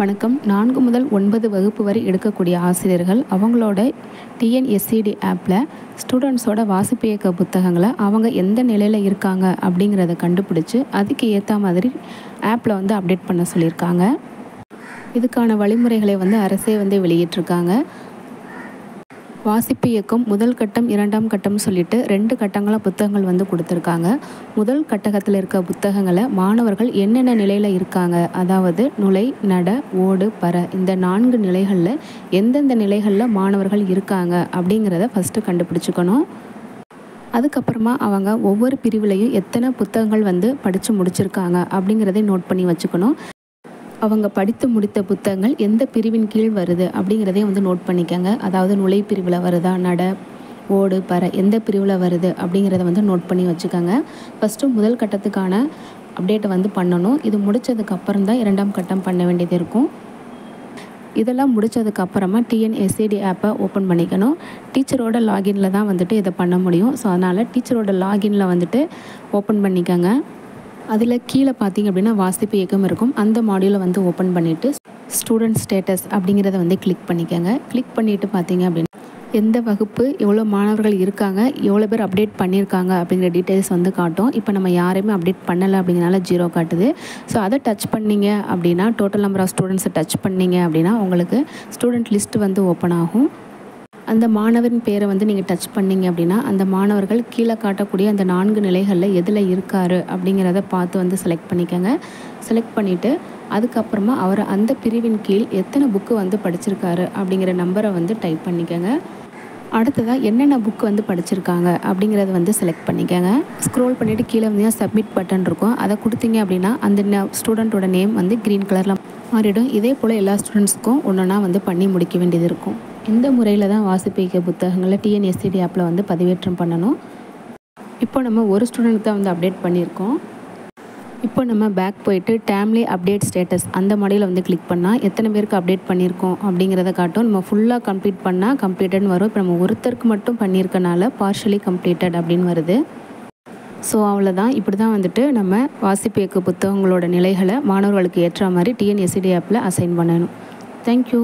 வணக்கம். 4 முதல் 9 வகுப்பு வரை எடுக்கக்கூடிய ஆசிரியர்கள் அவங்களோட டிஎன்எஸ்சிடி ஆப்பில் ஸ்டூடெண்ட்ஸோட வாசிப்பு இயக்க புத்தகங்களை அவங்க எந்த நிலையில் இருக்காங்க அப்படிங்கிறத கண்டுபிடிச்சி அதுக்கு ஏற்ற மாதிரி ஆப்பில் அப்டேட் பண்ண சொல்லியிருக்காங்க. இதுக்கான வழிமுறைகளை அரசே வெளியிட்டிருக்காங்க. வாசிப்பு இயக்கம் முதல் கட்டம் 2ஆம் கட்டம் சொல்லிட்டு 2 கட்டங்களாக புத்தகங்கள் கொடுத்துருக்காங்க. முதல் கட்டத்தில் இருக்க புத்தகங்களை மாணவர்கள் என்னென்ன நிலையில் இருக்காங்க, அதாவது நுழை, நட, ஓடு, பற, இந்த 4 நிலைகளில் எந்தெந்த நிலைகளில் மாணவர்கள் இருக்காங்க அப்படிங்கிறத ஃபஸ்ட்டு கண்டுபிடிச்சிக்கணும். அதுக்கப்புறமா அவங்க ஒவ்வொரு பிரிவுலையும் எத்தனை புத்தகங்கள் படித்து முடிச்சிருக்காங்க அப்படிங்கிறதை நோட் பண்ணி வச்சுக்கணும். அவங்க படித்து முடித்த புத்தகங்கள் எந்த பிரிவின் கீழ் வருது அப்படிங்கிறதையும் நோட் பண்ணிக்கோங்க. அதாவது நுழை பிரிவில் வருதா, நட, ஓடு, பற எந்த பிரிவில் வருது அப்படிங்கிறத நோட் பண்ணி வச்சுக்கோங்க. ஃபஸ்ட்டு முதல் கட்டத்துக்கான அப்டேட்டை பண்ணணும். இது முடித்ததுக்கப்புறம் தான் 2ஆம் கட்டம் பண்ண வேண்டியது இருக்கும். இதெல்லாம் முடித்ததுக்கப்புறமா டிஎன்எஸ்சிடி ஆப்பை ஓப்பன் பண்ணிக்கணும். டீச்சரோட லாகினில் தான் இதை பண்ண முடியும். ஸோ அதனால் டீச்சரோட லாகினில் ஓப்பன் பண்ணிக்கோங்க. அதில் கீழே பார்த்தீங்க அப்படின்னா வாசிப்பு இயக்கம் இருக்கும். அந்த மாடியூலை ஓப்பன் பண்ணிவிட்டு ஸ்டூடெண்ட் ஸ்டேட்டஸ் அப்படிங்கிறத கிளிக் பண்ணிக்கோங்க. கிளிக் பண்ணிவிட்டு பார்த்தீங்க அப்படின்னா எந்த வகுப்பு, எவ்வளோ மாணவர்கள் இருக்காங்க, எவ்வளோ பேர் அப்டேட் பண்ணியிருக்காங்க அப்படிங்கிற டீட்டெயில்ஸ் காட்டும். இப்போ நம்ம யாரையுமே அப்டேட் பண்ணலை அப்படிங்கிறனால 0 காட்டுது. ஸோ அதை டச் பண்ணிங்க அப்படின்னா டோட்டல் நம்பர் ஆஃப் ஸ்டூடெண்ட்ஸை டச் பண்ணிங்க அப்படின்னா உங்களுக்கு ஸ்டூடெண்ட் லிஸ்ட்டு ஓப்பன் ஆகும். அந்த மாணவரின் பேரை நீங்கள் டச் பண்ணிங்க அப்படின்னா அந்த மாணவர்கள் கீழே காட்டக்கூடிய அந்த 4 நிலைகளில் எதில் இருக்கார் அப்படிங்கிறத பார்த்து செலக்ட் பண்ணிக்கோங்க. செலக்ட் பண்ணிவிட்டு அதுக்கப்புறமா அவர் அந்த பிரிவின் கீழ் எத்தனை புக்கு படிச்சிருக்காரு அப்படிங்கிற நம்பரை டைப் பண்ணிக்கோங்க. அடுத்ததாக என்னென்ன புக்கு படிச்சிருக்காங்க அப்படிங்கிறத செலக்ட் பண்ணிக்கோங்க. ஸ்க்ரோல் பண்ணிவிட்டு கீழே சப்மிட் பட்டன் இருக்கும். அதை கொடுத்தீங்க அப்படின்னா அந்த ஸ்டூடெண்ட்டோட நேம் க்ரீன் கலரில் மாறிடும். இதே போல் எல்லா ஸ்டூடெண்ட்ஸுக்கும் ஒன்றா பண்ணி முடிக்க வேண்டியது இருக்கும். இந்த முறையில் தான் வாசிப்பு இயக்க புத்தகங்களை டிஎன்எஸ்சிடி ஆப்பில் பதிவேற்றம் பண்ணணும். இப்போ நம்ம ஒரு ஸ்டூடெண்ட் தான் அப்டேட் பண்ணியிருக்கோம். இப்போ நம்ம பேக் போயிட்டு டேம்லி அப்டேட் ஸ்டேட்டஸ் அந்த மாடியில் கிளிக் பண்ணால் எத்தனை பேருக்கு அப்டேட் பண்ணியிருக்கோம் அப்படிங்கிறத காட்டும். நம்ம ஃபுல்லாக கம்ப்ளீட் பண்ணால் கம்ப்ளீட்டட்னு வரும். இப்போ நம்ம ஒருத்தருக்கு மட்டும் பண்ணியிருக்கனால பார்ஷலி கம்ப்ளீட்டட் அப்படின்னு வருது. ஸோ அவ்வளோதான். இப்படி தான் நம்ம வாசிப்பு இயக்க புத்தகங்களோட நிலைகளை மாணவர்களுக்கு ஏற்ற மாதிரி டிஎன்எஸ்சிடி ஆப்பில் அசைன் பண்ணணும். தேங்க்யூ.